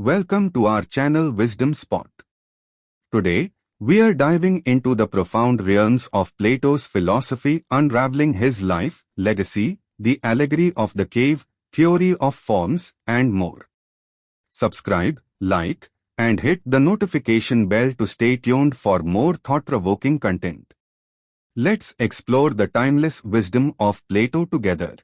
Welcome to our channel Wisdom Spot. Today, we are diving into the profound realms of Plato's philosophy, unraveling his life, legacy, the allegory of the cave, theory of forms, and more. Subscribe, like, and hit the notification bell to stay tuned for more thought-provoking content. Let's explore the timeless wisdom of Plato together.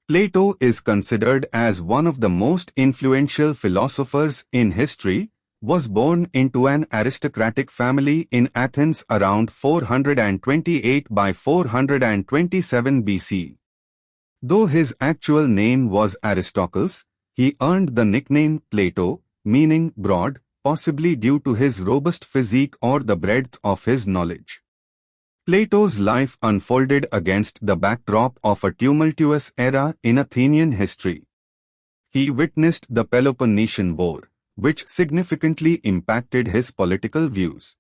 Plato is considered as one of the most influential philosophers in history, was born into an aristocratic family in Athens around 428 by 427 BC. Though his actual name was Aristocles, he earned the nickname Plato, meaning broad, possibly due to his robust physique or the breadth of his knowledge. Plato's life unfolded against the backdrop of a tumultuous era in Athenian history. He witnessed the Peloponnesian War, which significantly impacted his political views.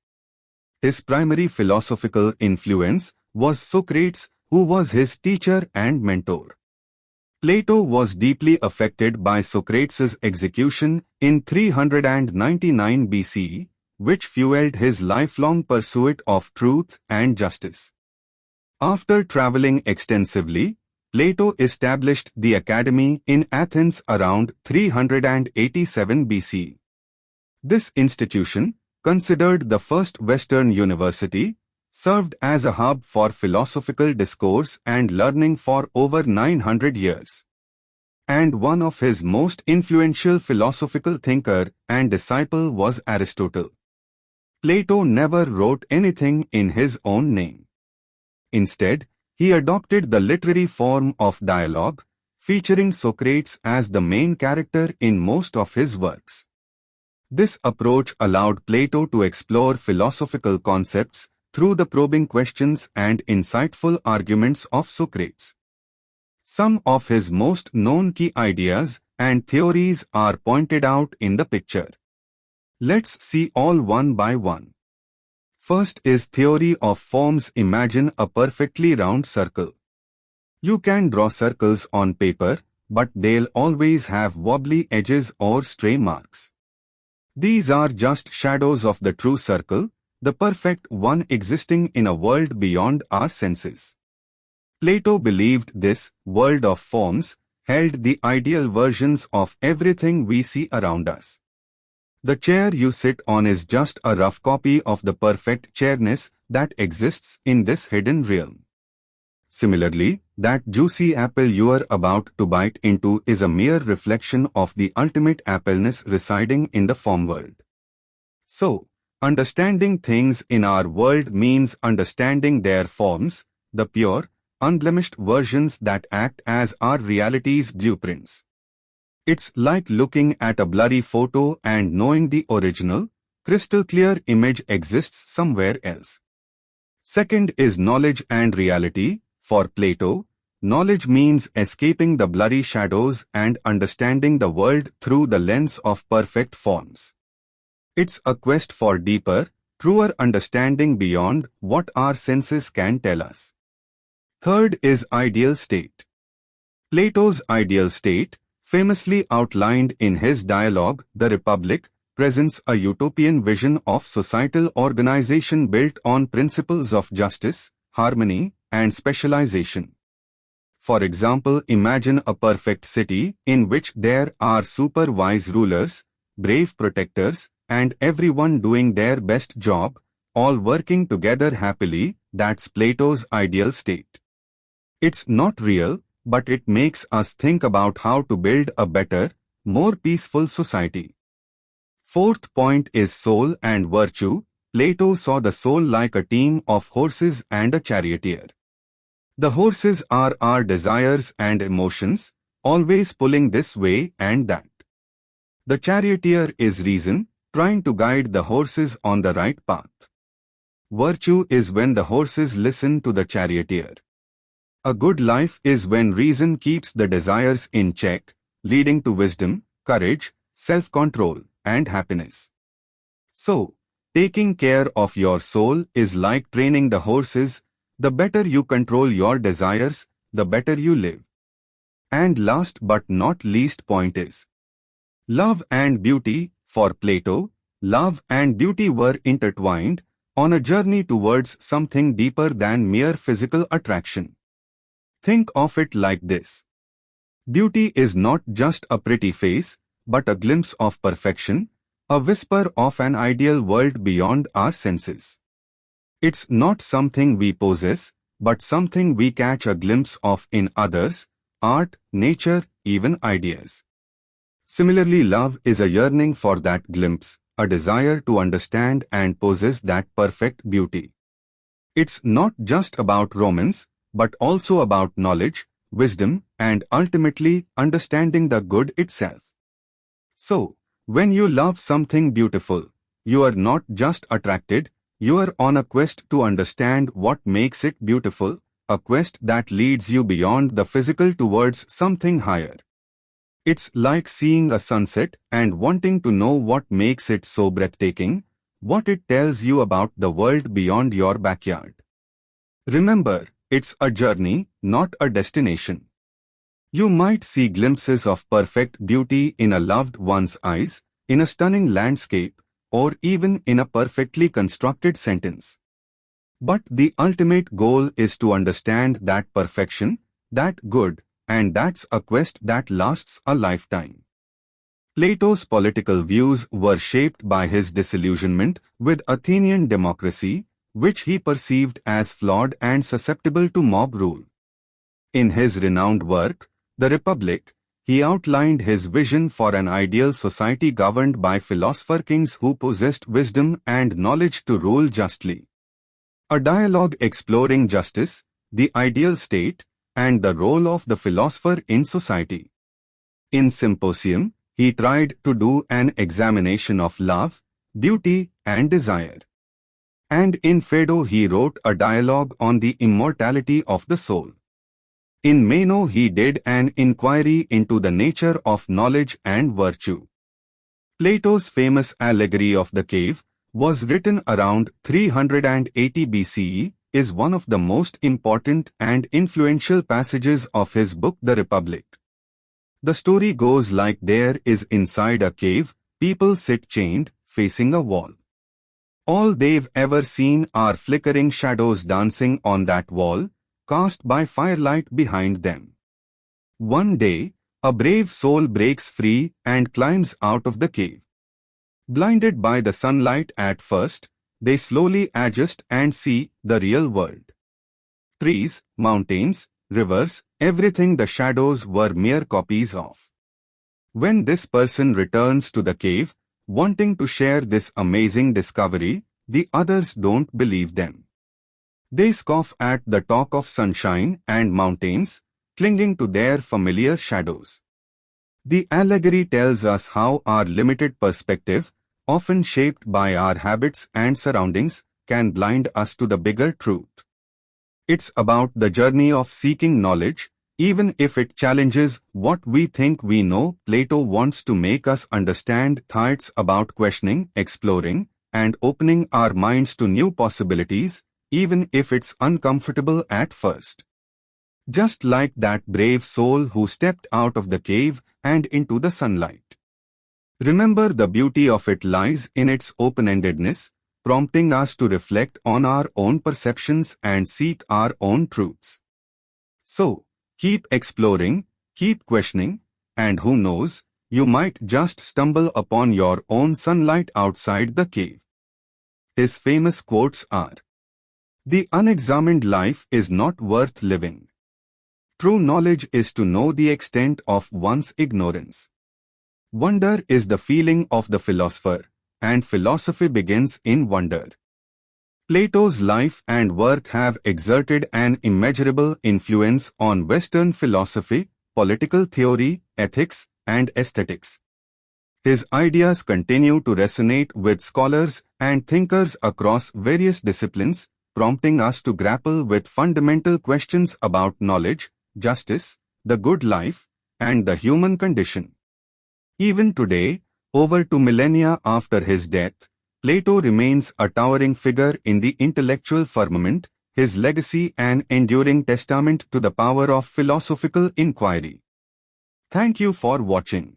His primary philosophical influence was Socrates, who was his teacher and mentor. Plato was deeply affected by Socrates' execution in 399 BCE, which fueled his lifelong pursuit of truth and justice. After traveling extensively, Plato established the academy in Athens around 387 BC. This institution, considered the first Western university, served as a hub for philosophical discourse and learning for over 900 years. And one of his most influential philosophical thinker and disciple was Aristotle. Plato never wrote anything in his own name. Instead, he adopted the literary form of dialogue, featuring Socrates as the main character in most of his works. This approach allowed Plato to explore philosophical concepts through the probing questions and insightful arguments of Socrates. Some of his most known key ideas and theories are pointed out in the picture. Let's see all one by one. First is theory of forms. Imagine a perfectly round circle. You can draw circles on paper, but they'll always have wobbly edges or stray marks. These are just shadows of the true circle, the perfect one existing in a world beyond our senses. Plato believed this world of forms held the ideal versions of everything we see around us. The chair you sit on is just a rough copy of the perfect chairness that exists in this hidden realm. Similarly, that juicy apple you are about to bite into is a mere reflection of the ultimate appleness residing in the form world. So, understanding things in our world means understanding their forms, the pure, unblemished versions that act as our reality's blueprints. It's like looking at a blurry photo and knowing the original, crystal-clear image exists somewhere else. Second is knowledge and reality. For Plato, knowledge means escaping the blurry shadows and understanding the world through the lens of perfect forms. It's a quest for deeper, truer understanding beyond what our senses can tell us. Third is ideal state. Plato's ideal state, famously outlined in his dialogue, The Republic, presents a utopian vision of societal organization built on principles of justice, harmony, and specialization. For example, imagine a perfect city in which there are super-wise rulers, brave protectors, and everyone doing their best job, all working together happily. That's Plato's ideal state. It's not real, but it makes us think about how to build a better, more peaceful society. Fourth point is soul and virtue. Plato saw the soul like a team of horses and a charioteer. The horses are our desires and emotions, always pulling this way and that. The charioteer is reason, trying to guide the horses on the right path. Virtue is when the horses listen to the charioteer. A good life is when reason keeps the desires in check, leading to wisdom, courage, self-control, and happiness. So, taking care of your soul is like training the horses. The better you control your desires, the better you live. And last but not least point is, Love and beauty. For Plato, love and beauty were intertwined on a journey towards something deeper than mere physical attraction. Think of it like this. Beauty is not just a pretty face, but a glimpse of perfection, a whisper of an ideal world beyond our senses. It's not something we possess, but something we catch a glimpse of in others, art, nature, even ideas. Similarly, love is a yearning for that glimpse, a desire to understand and possess that perfect beauty. It's not just about romance, but also about knowledge, wisdom, and ultimately understanding the good itself. So, when you love something beautiful, you are not just attracted, you are on a quest to understand what makes it beautiful, a quest that leads you beyond the physical towards something higher. It's like seeing a sunset and wanting to know what makes it so breathtaking, what it tells you about the world beyond your backyard. Remember, it's a journey, not a destination. You might see glimpses of perfect beauty in a loved one's eyes, in a stunning landscape, or even in a perfectly constructed sentence. But the ultimate goal is to understand that perfection, that good, and that's a quest that lasts a lifetime. Plato's political views were shaped by his disillusionment with Athenian democracy, which he perceived as flawed and susceptible to mob rule. In his renowned work, The Republic, he outlined his vision for an ideal society governed by philosopher-kings who possessed wisdom and knowledge to rule justly. A dialogue exploring justice, the ideal state, and the role of the philosopher in society. In Symposium, he tried to do an examination of love, beauty, and desire. And in Phaedo he wrote a dialogue on the immortality of the soul. In Meno he did an inquiry into the nature of knowledge and virtue. Plato's famous Allegory of the Cave was written around 380 BCE, is one of the most important and influential passages of his book The Republic. The story goes like there is inside a cave, people sit chained, facing a wall. All they've ever seen are flickering shadows dancing on that wall, cast by firelight behind them. One day, a brave soul breaks free and climbs out of the cave. Blinded by the sunlight at first, they slowly adjust and see the real world. Trees, mountains, rivers, everything the shadows were mere copies of. When this person returns to the cave, wanting to share this amazing discovery, the others don't believe them. They scoff at the talk of sunshine and mountains, clinging to their familiar shadows. The allegory tells us how our limited perspective, often shaped by our habits and surroundings, can blind us to the bigger truth. It's about the journey of seeking knowledge, even if it challenges what we think we know. Plato wants to make us understand thoughts about questioning, exploring, and opening our minds to new possibilities, even if it's uncomfortable at first. Just like that brave soul who stepped out of the cave and into the sunlight. Remember, the beauty of it lies in its open-endedness, prompting us to reflect on our own perceptions and seek our own truths. So, keep exploring, keep questioning, and who knows, you might just stumble upon your own sunlight outside the cave. His famous quotes are, "The unexamined life is not worth living. True knowledge is to know the extent of one's ignorance. Wonder is the feeling of the philosopher, and philosophy begins in wonder." Plato's life and work have exerted an immeasurable influence on Western philosophy, political theory, ethics, and aesthetics. His ideas continue to resonate with scholars and thinkers across various disciplines, prompting us to grapple with fundamental questions about knowledge, justice, the good life, and the human condition. Even today, over 2 millennia after his death, Plato remains a towering figure in the intellectual firmament, his legacy an enduring testament to the power of philosophical inquiry. Thank you for watching.